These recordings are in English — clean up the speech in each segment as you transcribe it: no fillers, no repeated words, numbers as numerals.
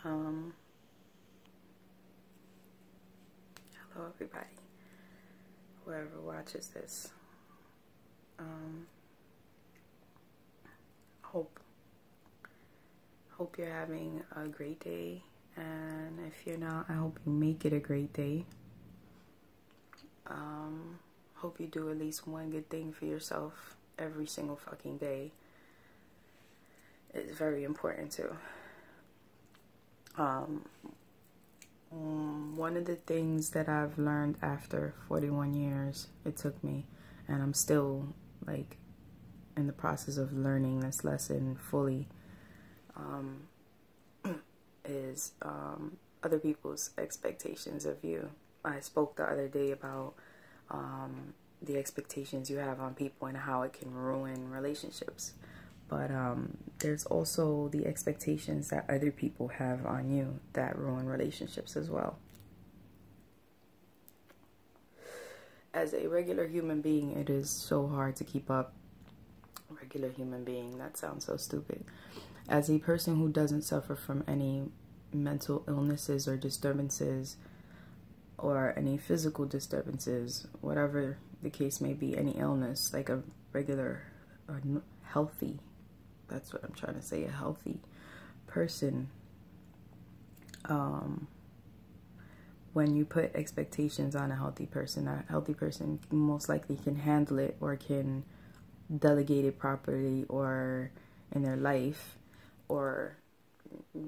Um, Hello, everybody. Whoever watches this. Hope you're having a great day, and if you're not, I hope you make it a great day. Hope you do at least one good thing for yourself every single fucking day. It's very important too. One of the things that I've learned after 41 years, it took me, and I'm still like in the process of learning this lesson fully, is other people's expectations of you. I spoke the other day about the expectations you have on people and how it can ruin relationships. But there's also the expectations that other people have on you that ruin relationships as well. As a regular human being, it is so hard to keep up. Regular human being, that sounds so stupid. As a person who doesn't suffer from any mental illnesses or disturbances or any physical disturbances, whatever the case may be, any illness, like a regular, healthy, that's what I'm trying to say, a healthy person, when you put expectations on a healthy person most likely can handle it or can delegate it properly or in their life, or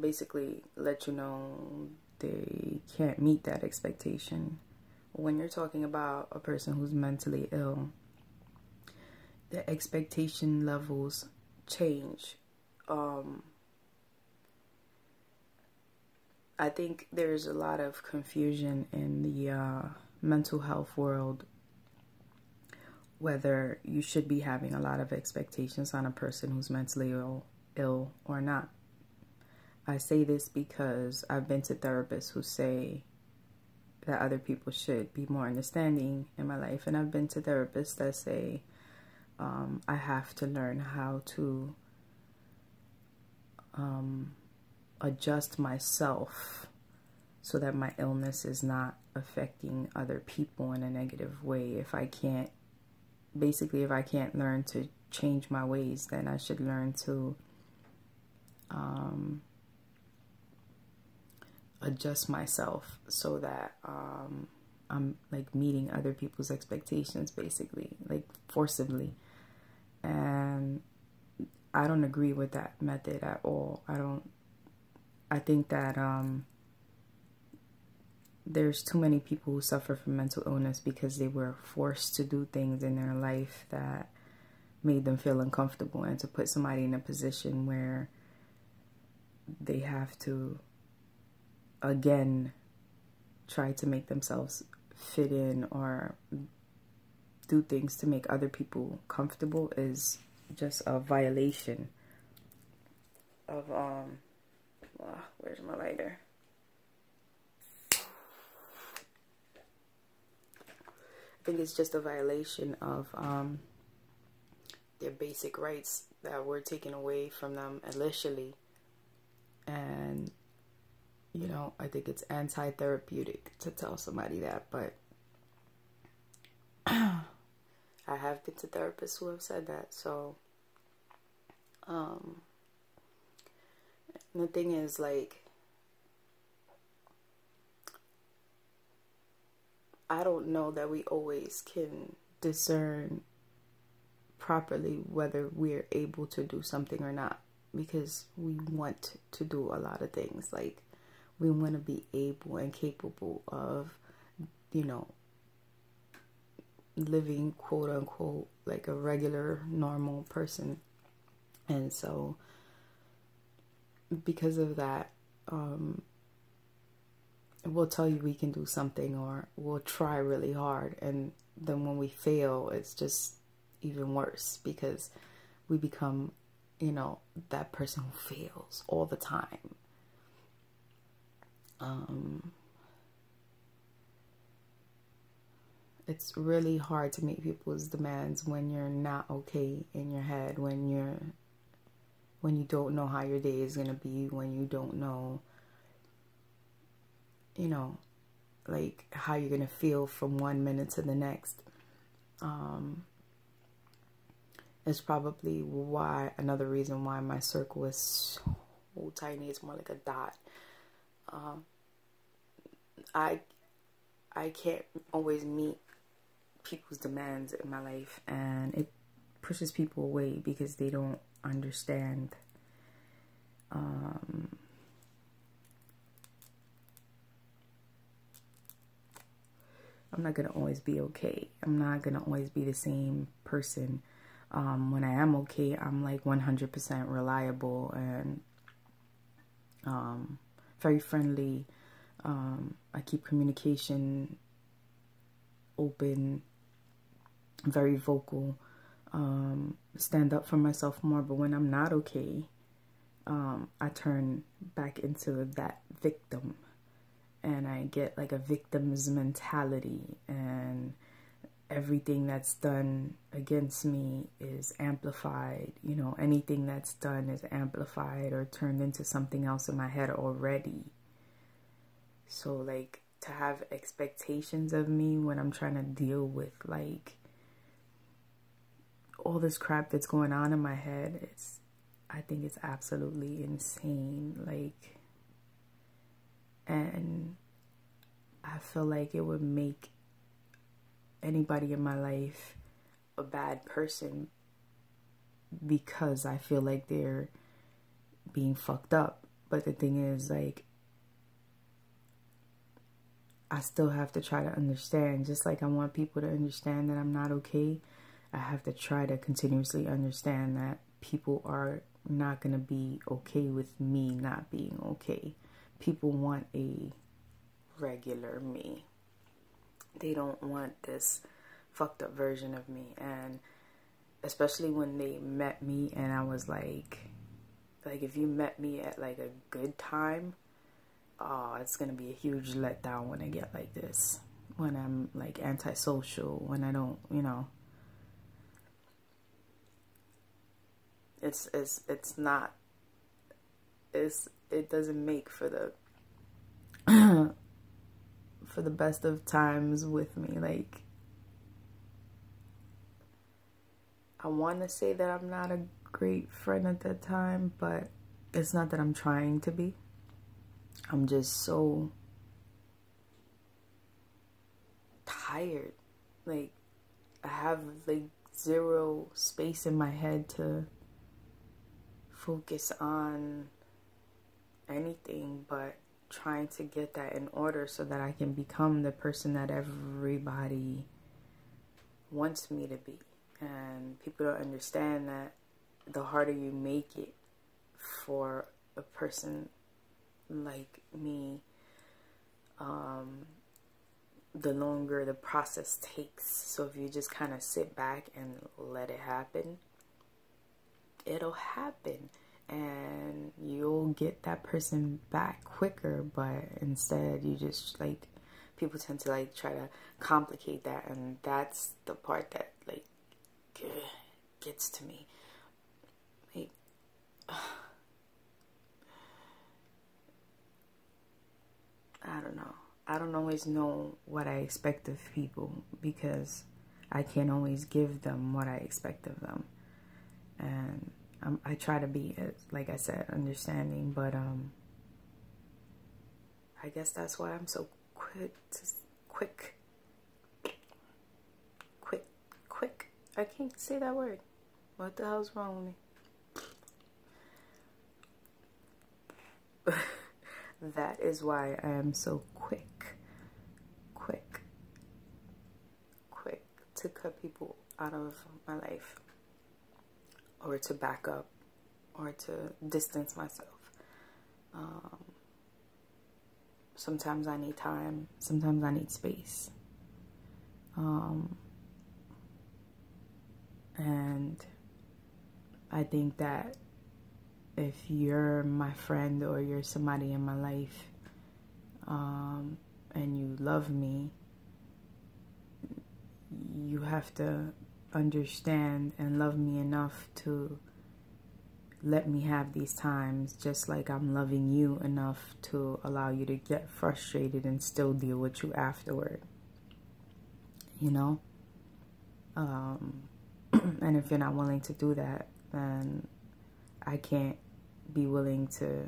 basically let you know they can't meet that expectation. When you're talking about a person who's mentally ill, the expectation levels change. I think there's a lot of confusion in the mental health world whether you should be having a lot of expectations on a person who's mentally ill or not. I say this because I've been to therapists who say that other people should be more understanding in my life, and I've been to therapists that say I have to learn how to adjust myself so that my illness is not affecting other people in a negative way. If I can't learn to change my ways, then I should learn to adjust myself so that I'm like meeting other people's expectations, basically, like forcibly. And I don't agree with that method at all. I think that there's too many people who suffer from mental illness because they were forced to do things in their life that made them feel uncomfortable, and to put somebody in a position where they have to again try to make themselves fit in or do things to make other people comfortable is just a violation of where's my lighter? I think it's just a violation of their basic rights that were taken away from them initially. And you know, I think it's anti-therapeutic to tell somebody that, but I have been to therapists who have said that. So the thing is, like, I don't know that we always can discern properly whether we're able to do something or not, because we want to do a lot of things. Like, we want to be able and capable of, you know, living, quote unquote, like a regular, normal person. And so, because of that, we'll tell you we can do something, or we'll try really hard, and then when we fail, it's just even worse, because we become, you know, that person who fails all the time. It's really hard to meet people's demands when you're not okay in your head, when you don't know how your day is going to be, when you don't know you know, like how you're gonna feel from one minute to the next. It's probably another reason why my circle is so tiny. It's more like a dot. I can't always meet people's demands in my life, and it pushes people away because they don't understand. I'm not gonna always be okay. I'm not gonna always be the same person. When I am okay, I'm like 100% reliable and very friendly. I keep communication open, very vocal, stand up for myself more. But when I'm not okay, I turn back into that victim, and I get like a victim's mentality, and everything that's done against me is amplified. You know, anything that's done is amplified or turned into something else in my head already. So like, to have expectations of me when I'm trying to deal with like all this crap that's going on in my head, I think it's absolutely insane. Like, and I feel like it would make anybody in my life a bad person because I feel like they're being fucked up. But the thing is, like, I still have to try to understand. Just like I want people to understand that I'm not okay, I have to try to continuously understand that people are not going to be okay with me not being okay. People want a regular me. They don't want this fucked up version of me. And especially when they met me and I was like if you met me at like a good time, oh, it's gonna be a huge letdown when I get like this, when I'm like antisocial, when I don't, you know, it doesn't make for the for the best of times with me. Like, I want to say that I'm not a great friend at that time, but it's not that I'm trying to be. I'm just so tired. Like, I have like zero space in my head to focus on anything but trying to get that in order so that I can become the person that everybody wants me to be. And people don't understand that the harder you make it for a person like me, the longer the process takes. So if you just kind of sit back and let it happen, it'll happen. And you'll get that person back quicker. But instead, you just like, people tend to like try to complicate that, and that's the part that like gets to me. Like, I don't know. I don't always know what I expect of people because I can't always give them what I expect of them. And I try to be, like I said, understanding, but I guess that's why I'm so quick. I can't say that word. What the hell's wrong with me? That is why I am so quick to cut people out of my life, or to back up, or to distance myself. Sometimes I need time, sometimes I need space. And I think that if you're my friend or you're somebody in my life, and you love me, you have to understand and love me enough to let me have these times just like I'm loving you enough to allow you to get frustrated and still deal with you afterward. You know? And if you're not willing to do that, then I can't be willing to